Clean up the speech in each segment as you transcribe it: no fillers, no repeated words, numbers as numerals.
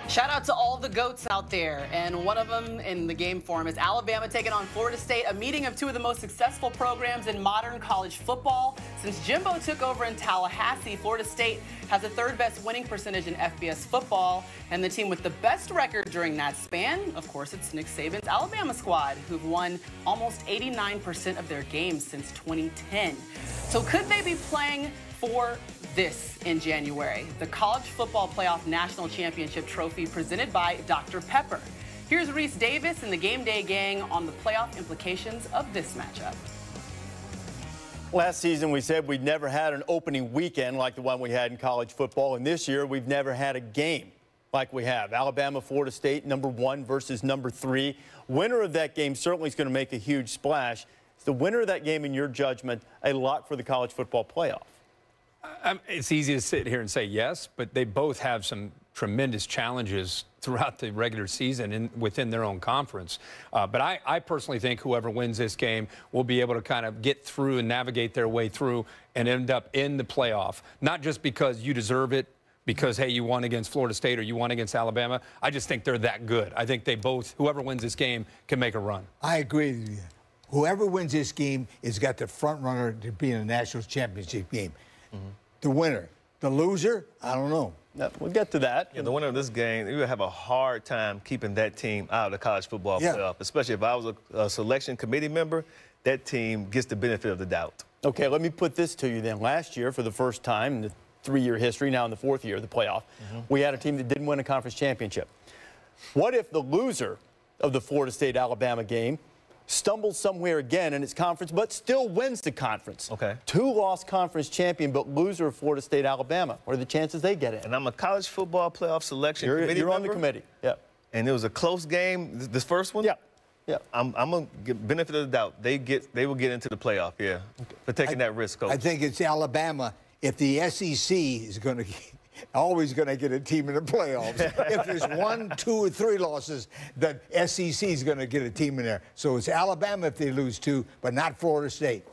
Shout out to all the GOATs out there, and one of them in the game form is Alabama taking on Florida State, a meeting of two of the most successful programs in modern college football. Since Jimbo took over in Tallahassee, Florida State has the third best winning percentage in FBS football, and the team with the best record during that span, of course, it's Nick Saban's Alabama squad, who've won almost 89% of their games since 2010. So could they be playing for this in January, the College Football Playoff National Championship Trophy presented by Dr. Pepper? Here's Reese Davis and the Game Day gang on the playoff implications of this matchup. Last season, we said we'd never had an opening weekend like the one we had in college football, and this year we've never had a game like we have. Alabama, Florida State, #1 versus #3. Winner of that game certainly is going to make a huge splash. Is the winner of that game, in your judgment, a lock for the college football playoff? It's easy to sit here and say yes, but they both have some tremendous challenges throughout the regular season within their own conference. But I personally think whoever wins this game will be able to kind of get through and navigate their way through and end up in the playoff. Not just because you deserve it, because, hey, you won against Florida State or you won against Alabama. I just think they're that good. I think they both, whoever wins this game, can make a run. I agree with you. Whoever wins this game has got the front runner to be in a national championship game. The winner. The loser, I don't know. No, we'll get to that. Yeah, the winner of this game, you would have a hard time keeping that team out of the college football playoff, especially if I was a selection committee member. That team gets the benefit of the doubt. Okay, let me put this to you then. Last year, for the first time in the 3-year history, now in the 4th year of the playoff, we had a team that didn't win a conference championship. What if the loser of the Florida State-Alabama game stumbles somewhere again in its conference, but still wins the conference? Okay. 2-loss conference champion, but loser of Florida State, Alabama. What are the chances they get in? And I'm a college football playoff selection committee member. You're on the committee, yeah. And it was a close game, this first one? Yeah. Yeah. I'm going to give benefit of the doubt. They will get into the playoff, yeah, for taking that risk, Coach. I think it's Alabama. If the SEC is going to always going to get a team in the playoffs. If there's 1, 2, or 3 losses, the SEC is going to get a team in there. So it's Alabama if they lose 2, but not Florida State.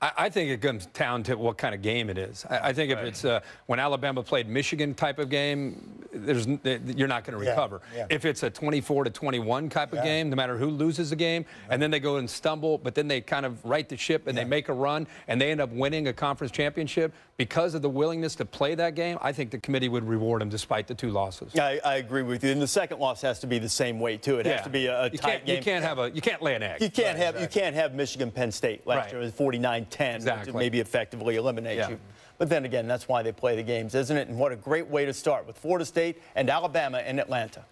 I think it comes down to what kind of game it is. I think if it's when Alabama played Michigan type of game, you're not going to recover. Yeah. If it's a 24-21 type of game, no matter who loses the game, and then they go and stumble, but then they kind of right the ship and they make a run and they end up winning a conference championship because of the willingness to play that game, I think the committee would reward them despite the 2 losses. I agree with you. And the second loss has to be the same way too. It has to be a tight game. You can't lay an egg. You can't have Michigan Penn State last year with 49-10 to maybe effectively eliminate you. But then again, that's why they play the games, isn't it? And what a great way to start with Florida State and Alabama in Atlanta.